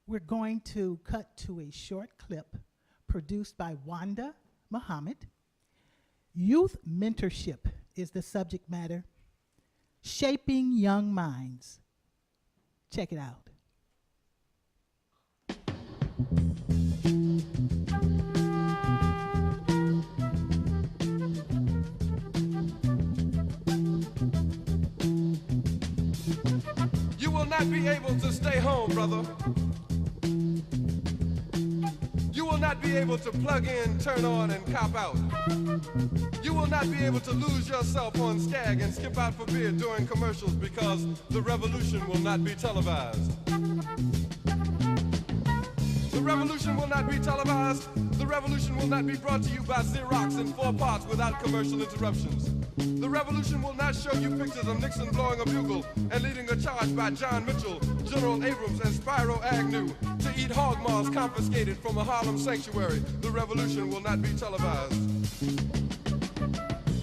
We're going to cut to a short clip produced by Wanda Muhammad. Youth mentorship is the subject matter. Shaping young minds. Check it out. You will not be able to stay home, brother. You will not be able to plug in, turn on, and cop out. You will not be able to lose yourself on Skag and skip out for beer during commercials because the revolution will not be televised. The revolution will not be televised. The revolution will not be brought to you by Xerox in 4 parts without commercial interruptions. The revolution will not show you pictures of Nixon blowing a bugle and leading a charge by John Mitchell, General Abrams, and Spyro Agnew to eat hog maws confiscated from a Harlem sanctuary. The revolution will not be televised.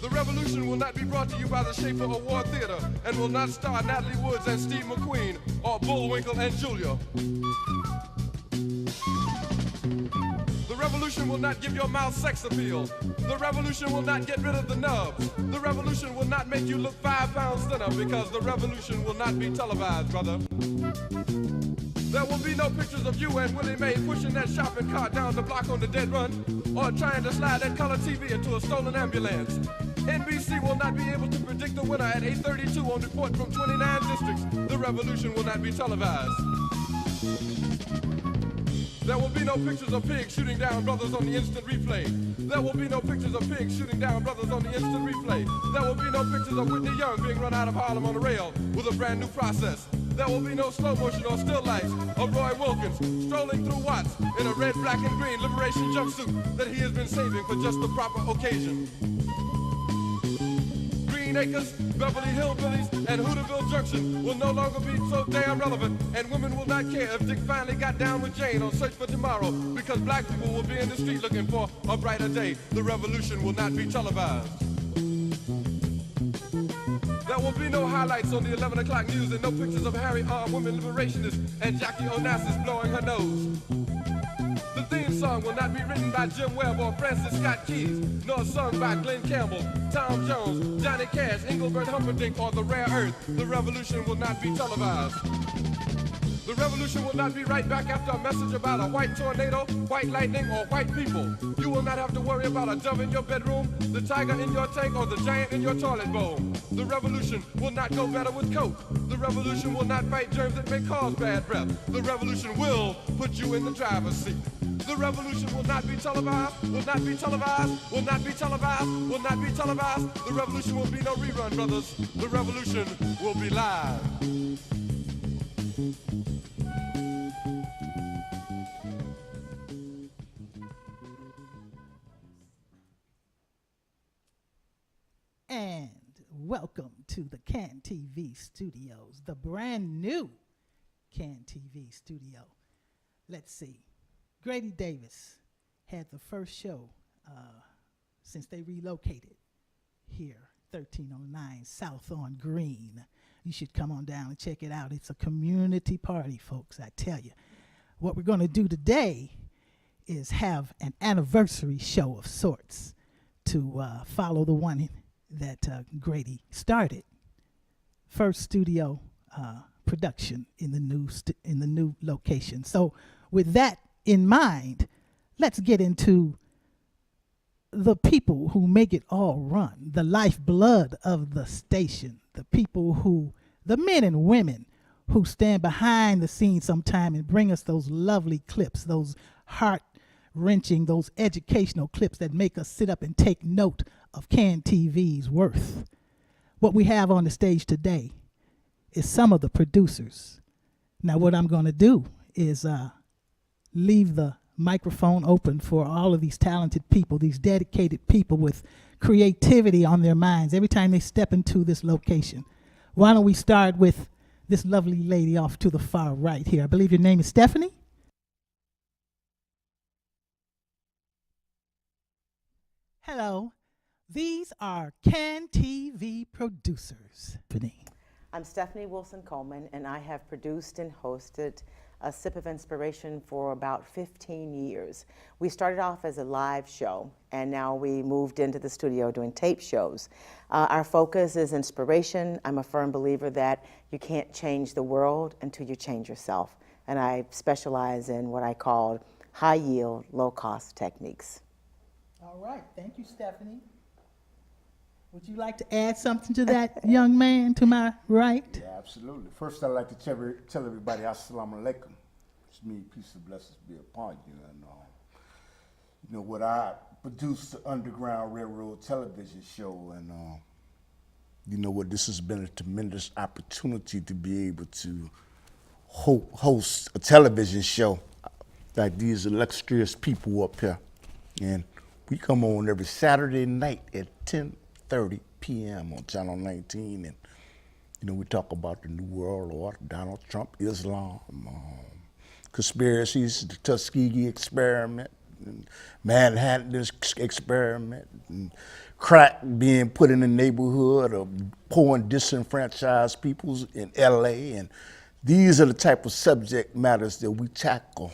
The revolution will not be brought to you by the Schaefer Award Theater and will not star Natalie Woods and Steve McQueen or Bullwinkle and Julia. The revolution will not give your mouth sex appeal. The revolution will not get rid of the nubs. The revolution will not make you look 5 pounds thinner because the revolution will not be televised, brother. There will be no pictures of you and Willie Mae pushing that shopping cart down the block on the dead run or trying to slide that color TV into a stolen ambulance. NBC will not be able to predict the winner at 8:32 on report from 29 districts. The revolution will not be televised. There will be no pictures of pigs shooting down brothers on the instant replay. There will be no pictures of pigs shooting down brothers on the instant replay. There will be no pictures of Whitney Young being run out of Harlem on a rail with a brand new process. There will be no slow motion or still lights of Roy Wilkins strolling through Watts in a red, black, and green liberation jumpsuit that he has been saving for just the proper occasion. Green Acres, Beverly Hillbillies, and Hooterville Junction will no longer be so damn relevant, and women will not care if Dick finally got down with Jane on Search for Tomorrow, because black people will be in the street looking for a brighter day. The revolution will not be televised. There will be no highlights on the 11 o'clock news and no pictures of Harry armed women liberationists and Jackie Onassis blowing her nose. The theme song will not be written by Jim Webb or Francis Scott Keys, nor sung by Glenn Campbell, Tom Jones, Johnny Cash, Engelbert Humperdinck, or The Rare Earth. The revolution will not be televised. The revolution will not be right back after a message about a white tornado, white lightning, or white people. You will not have to worry about a dove in your bedroom, the tiger in your tank, or the giant in your toilet bowl. The revolution will not go better with Coke. The revolution will not fight germs that may cause bad breath. The revolution will put you in the driver's seat. The revolution will not be televised, will not be televised, will not be televised, will not be televised. The revolution will be no rerun, brothers. The revolution will be live. And welcome to the Can TV Studios, the brand new Can TV Studio. Let's see. Grady Davis had the first show since they relocated here, 1309 South on Green. You should come on down and check it out. It's a community party, folks, I tell you. What we're going to do today is have an anniversary show of sorts to follow the one that Grady started. First studio production in the new location. So with that in mind, let's get into the people who make it all run, the lifeblood of the station, the men and women who stand behind the scenes sometime and bring us those lovely clips, those heart-wrenching, those educational clips that make us sit up and take note of Can TV's worth. What we have on the stage today is some of the producers. Now what I'm going to do is leave the microphone open for all of these talented people, these dedicated people with creativity on their minds every time they step into this location. Why don't we start with this lovely lady off to the far right here. I believe your name is Stephanie? Hello. These are Can TV producers. I'm Stephanie Wilson Coleman, and I have produced and hosted a sip of inspiration for about 15 years. We started off as a live show, and now we moved into the studio doing tape shows. Our focus is inspiration. I'm a firm believer that you can't change the world until you change yourself. And I specialize in what I call high-yield, low-cost techniques. All right. Thank you, Stephanie. Would you like to add something to that, young man to my right? Yeah, absolutely. First, I'd like to tell everybody, Assalamu alaikum. Which means peace and blessings be upon you. And, what I produced the Underground Railroad television show, and this has been a tremendous opportunity to be able to host a television show like these illustrious people up here. And we come on every Saturday night at 10:30 p.m. on Channel 19, and we talk about the New World Order, Donald Trump, Islam, conspiracies, the Tuskegee experiment, and Manhattan experiment, and crack being put in the neighborhood of poor and disenfranchised peoples in L.A., and these are the type of subject matters that we tackle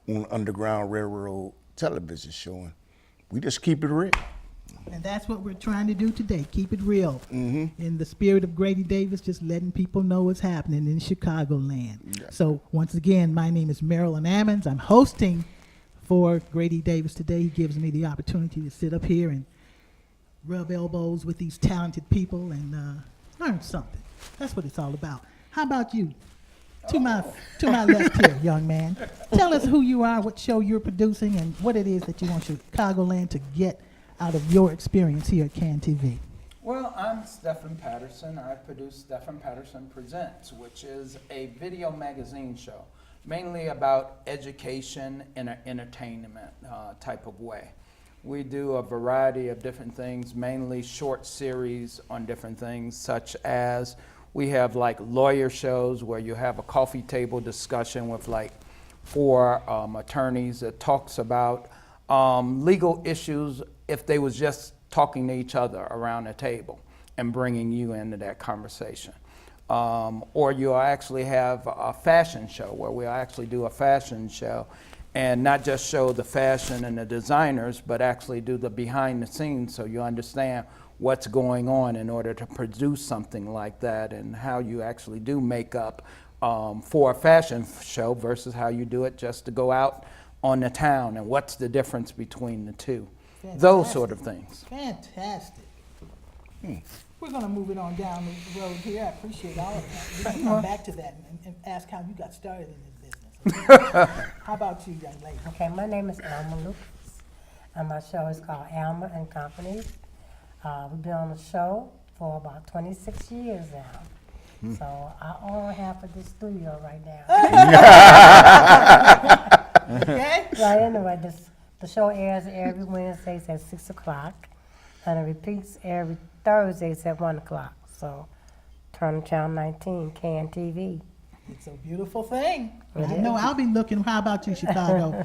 on Underground Railroad television show, and we just keep it real. And that's what we're trying to do today, keep it real. In the spirit of Grady Davis, just letting people know what's happening in Chicagoland. Yeah. So once again, my name is Marilyn Ammons. I'm hosting for Grady Davis today. He gives me the opportunity to sit up here and rub elbows with these talented people and learn something. That's what it's all about. How about you? To my left here, young man. Tell us who you are, what show you're producing, and what it is that you want Chicagoland to get out of your experience here at CAN TV. Well, I'm Stephen Patterson. I produce Stephen Patterson Presents, which is a video magazine show, mainly about education in an entertainment type of way. We do a variety of different things, mainly short series on different things, such as we have like lawyer shows where you have a coffee table discussion with like 4 attorneys that talks about legal issues if they was just talking to each other around a table and bringing you into that conversation. Or you'll actually have a fashion show where we'll actually do a fashion show and not just show the fashion and the designers, but actually do the behind the scenes so you understand what's going on in order to produce something like that and how you actually do makeup for a fashion show versus how you do it just to go out on the town and what's the difference between the two. Fantastic. Those sort of things. Fantastic. We're going to move it on down the road here. I appreciate all of that. We're going to come back to that and ask how you got started in this business. Okay? How about you, young lady? Okay, my name is Alma Lucas, and my show is called Alma and Company. We've been on the show for about 26 years now. So I own half of this studio right now. Okay? Right, anyway, the show airs every Wednesdays at 6 o'clock, and it repeats every Thursdays at 1 o'clock. So turn on Channel 19, CAN TV. It's a beautiful thing. I know I'll be looking. How about you, Chicago?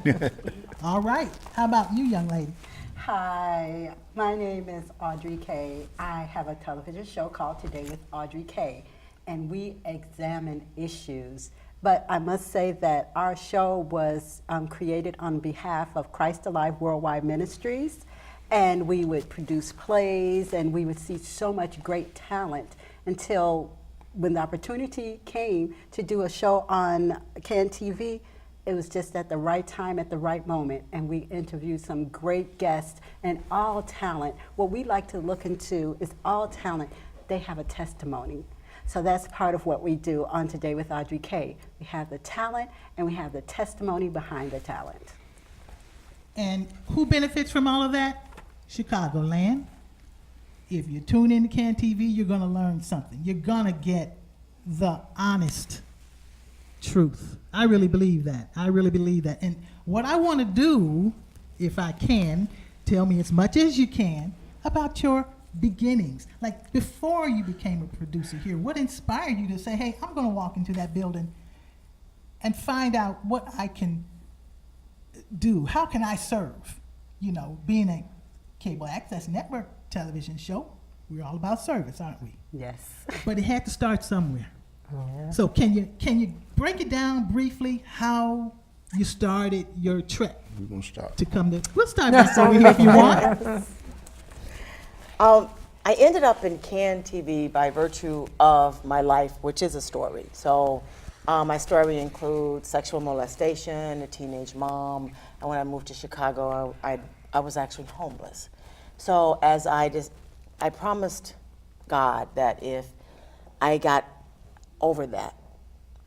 All right. How about you, young lady? Hi, my name is Audrey Kay. I have a television show called Today with Audrey Kay, and we examine issues. But I must say that our show was created on behalf of Christ Alive Worldwide Ministries, and we would produce plays, and we would see so much great talent until when the opportunity came to do a show on CAN TV. It was just at the right time, at the right moment, and we interviewed some great guests and all talent. What we like to look into is all talent. They have a testimony. So that's part of what we do on Today with Audrey Kay. We have the talent and we have the testimony behind the talent. And who benefits from all of that? Chicagoland. If you tune in to CAN TV, you're going to learn something. You're going to get the honest truth. I really believe that. I really believe that. And what I want to do, if I can, tell me as much as you can about your beginnings. Like before you became a producer here, what inspired you to say, hey, I'm going to walk into that building and find out what I can do? How can I serve? You know, being a cable access network television show, we're all about service, aren't we? Yes. But it had to start somewhere. So can you break it down briefly how you started your trek We're gonna start. to come to? We'll start back over here if you want. I ended up in CAN TV by virtue of my life, which is a story. So my story includes sexual molestation, a teenage mom, and when I moved to Chicago, I was actually homeless. So as I promised God that if I got over that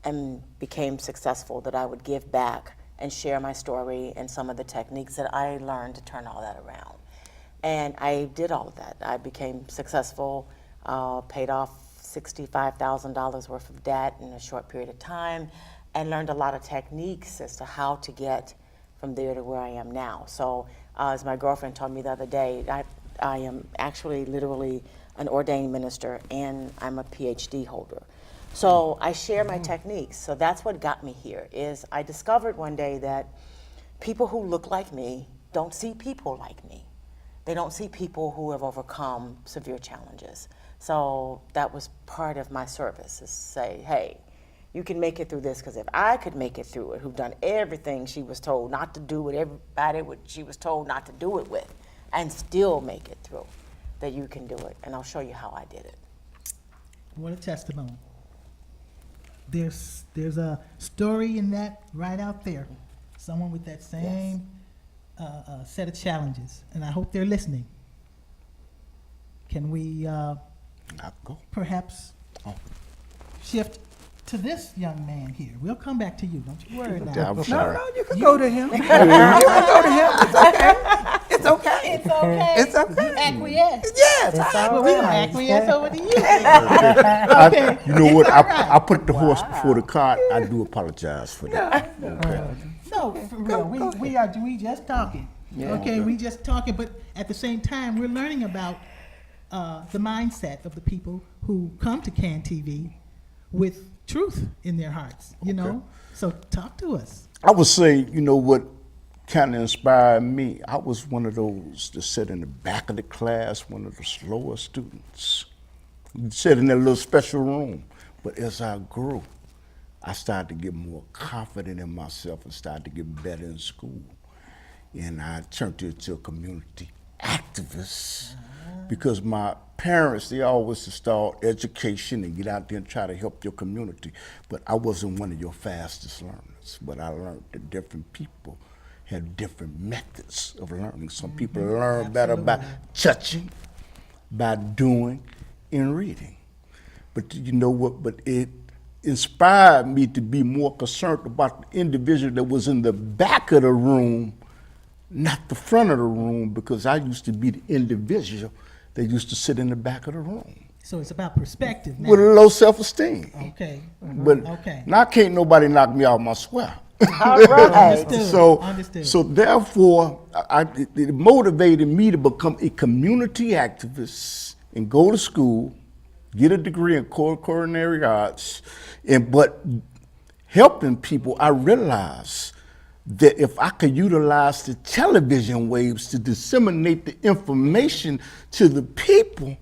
and became successful, that I would give back and share my story and some of the techniques that I learned to turn all that around. And I did all of that. I became successful, paid off $65,000 worth of debt in a short period of time, and learned a lot of techniques as to how to get from there to where I am now. So as my girlfriend told me the other day, I am actually literally an ordained minister and I'm a PhD holder. So I share my techniques. So that's what got me here, is I discovered one day that people who look like me don't see people like me. They don't see people who have overcome severe challenges. So that was part of my service, is say, hey, you can make it through this, because if I could make it through it, who've done everything she was told not to do with everybody what she was told not to do it with, and still make it through, that you can do it. And I'll show you how I did it. What a testimony. There's a story in that right out there. Someone with that same set of challenges, and I hope they're listening. Can we perhaps shift to this young man here? We'll come back to you. Don't you worry now. I'm sorry. No, you can go to him. You can go to him. It's okay. It's okay. It's okay. It's okay. You acquiesce. Yes. Well, we're going to acquiesce over to you. Okay. You know what? It's all right. I put the horse before the cart. I do apologize for that. Okay. No, for real. We just talking. Okay, we just talking, but at the same time, we're learning about the mindset of the people who come to CAN TV with truth in their hearts, you know? So talk to us. I would say, you know what kind of inspired me? I was one of those that sat in the back of the class, one of the slower students. Sat in that little special room. But as I grew, I started to get more confident in myself and started to get better in school. And I turned into a community activist because my parents, they always installed education and get out there and try to help your community. But I wasn't one of your fastest learners. But I learned that different people had different methods of learning. Some people learn better by touching, by doing, and reading. But you know what? But it inspired me to be more concerned about the individual that was in the back of the room, not the front of the room, because I used to be the individual that used to sit in the back of the room. So it's about perspective now. With a low self-esteem. Okay. But Okay. now can't nobody knock me off my square. All right. Understood. Understood. So therefore, it motivated me to become a community activist and go to school, get a degree in culinary arts, but helping people, I realized that if I could utilize the television waves to disseminate the information to the people,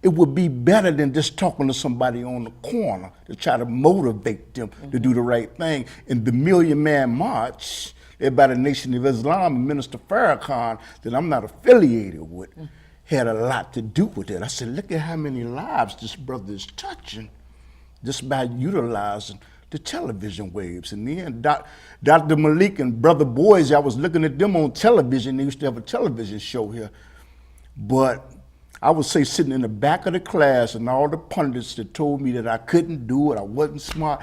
it would be better than just talking to somebody on the corner to try to motivate them to do the right thing. And the Million Man March, led by the Nation of Islam and Minister Farrakhan, that I'm not affiliated with, had a lot to do with it. I said, look at how many lives this brother is touching just by utilizing the television waves. And then Dr. Malik and Brother Boys, I was looking at them on television. They used to have a television show here. But I would say sitting in the back of the class and all the pundits that told me that I couldn't do it, I wasn't smart.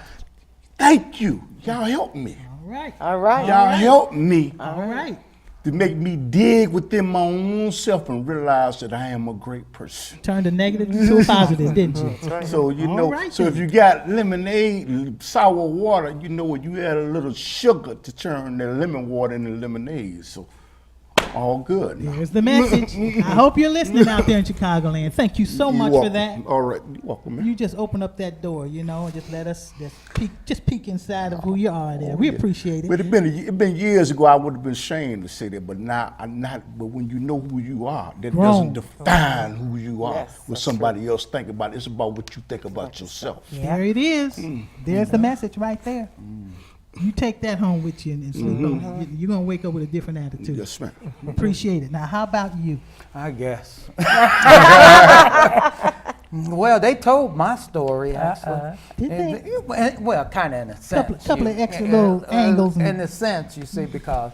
Thank you. Y'all helped me. All right. All right. Y'all helped me All right. to make me dig within my own self and realize that I am a great person. Turned a negative to a positive, didn't you? So, you All know, right so then. if you got lemonade, sour water, you know what, you add a little sugar to turn the lemon water into lemonade. So All good. There's the message. I hope you're listening out there in Chicagoland. Thank you so much for that. All right, you're welcome, man. You just open up that door, you know, and just let us just peek inside of who you are there. We appreciate it. But it been years ago. I would have been ashamed to say that, but now I'm not. But when you know who you are, that doesn't define who you are. Yes, what that's somebody else think about. It's about what you think about yourself. There it is. There's the message right there. You take that home with you and sleep on it. You're going to wake up with a different attitude. Yes, ma'am. Appreciate it. Now, how about you? I guess. Well, they told my story, actually. Did they? Well, kind of in a sense. Couple of extra little angles. In a sense, you see, because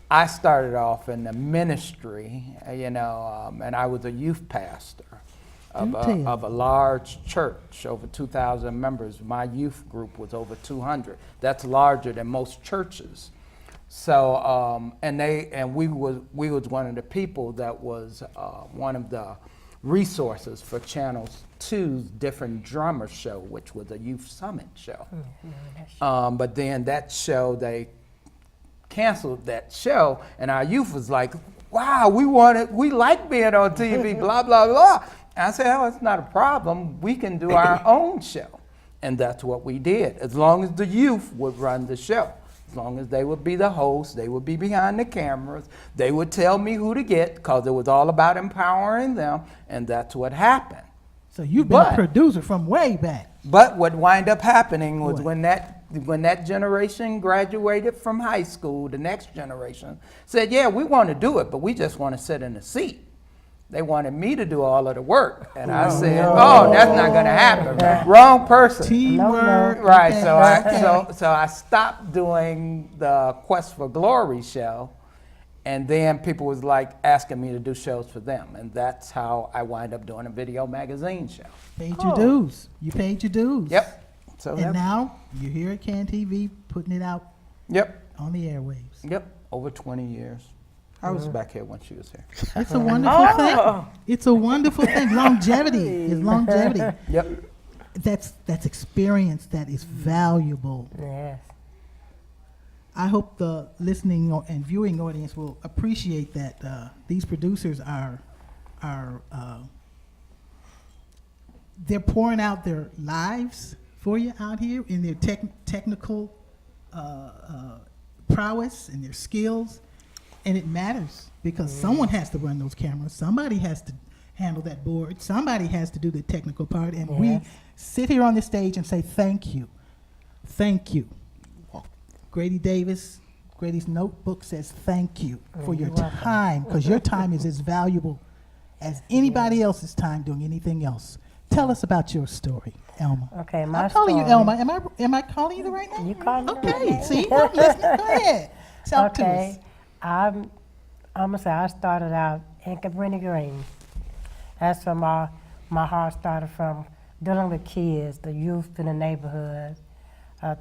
I started off in the ministry, and I was a youth pastor of a large church, over 2,000 members. My youth group was over 200. That's larger than most churches. So, we was one of the people that was one of the resources for Channel 2's Different Drummer Show, which was a youth summit show. But then that show, they canceled that show, and our youth was like, wow, we like being on TV, blah, blah, blah. And I said, oh, it's not a problem. We can do our own show. And that's what we did, as long as the youth would run the show. As long as they would be the hosts, they would be behind the cameras, they would tell me who to get, because it was all about empowering them, and that's what happened. So you've been a producer from way back. But what wound up happening was What? when that generation graduated from high school, the next generation said, yeah, we want to do it, but we just want to sit in the seat. They wanted me to do all of the work. And I said, oh, that's not going to happen. Wrong person. Teamwork. Right, Okay. so I stopped doing the Quest for Glory show, and then people was like asking me to do shows for them, and that's how I wind up doing a video magazine show. Paid your dues. You paid your dues. Yep. So And now you're here at Can TV putting it out Yep. on the airwaves. Yep. Over 20 years. I was back here when she was here. It's a wonderful thing. It's a wonderful thing. Longevity is longevity. Yep. That's experience that is valuable. Yes. I hope the listening and viewing audience will appreciate that these producers are they're pouring out their lives for you out here in their technical prowess and their skills, and it matters because someone has to run those cameras, somebody has to handle that board, somebody has to do the technical part, and we sit here on the stage and say thank you. Grady Davis, Grady's Notebook says thank you for your time, because your time is as valuable as anybody else's time doing anything else. Tell us about your story, Elma. Okay, my I'm calling you story- Elma. Am I calling you the right name? You called me the right Okay, name. see, I'm listening. Go ahead. Talk to us. Okay, I'm gonna say I started out in Cabrini Green. That's where my heart started from, dealing with kids, the youth in the neighborhood,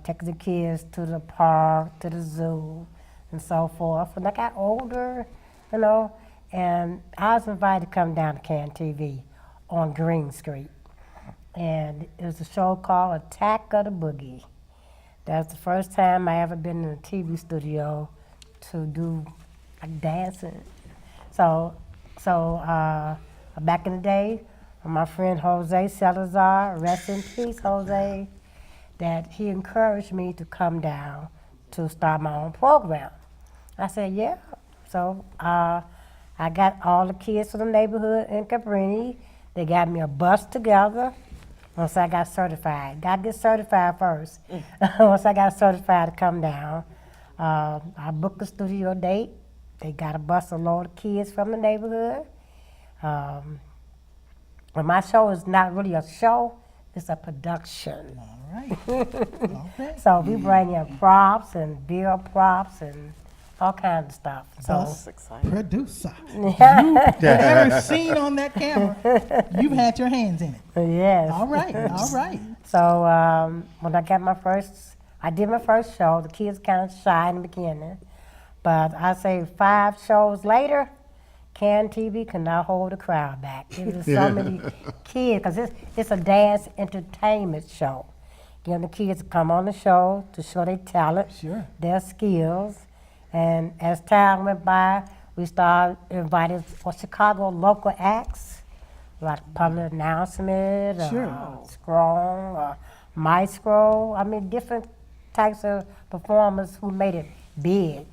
taking the kids to the park, to the zoo, and so forth. And I got older, and I was invited to come down to Can TV on Green Street. And it was a show called Attack of the Boogie. That's the first time I ever been in a TV studio to do like dancing. So back in the day, my friend Jose Salazar, rest in peace, Jose, that he encouraged me to come down to start my own program. I said, yeah. So I got all the kids from the neighborhood in Cabrini. They got me a bus together. Once I got certified, got to get certified first. Once I got certified to come down, I booked a studio date. They got a bus of load of kids from the neighborhood. But my show is not really a show, it's a production. All right. Okay. So we bring in props and beer props and all kinds of stuff. So Bus exciting. producer. Whatever seen on that camera, you've had your hands in it. yes. All right. All right. So when I did my first show, the kids kind of shy in the beginning. But I say 5 shows later, Can TV cannot hold the crowd back. There's so many kids, because it's a dance entertainment show. Getting the kids to come on the show to show their talent, Sure. their skills. And as time went by, We started inviting for Chicago local acts, like public announcement, Sure. Strong, Maestro. I mean, different types of performers who made it big.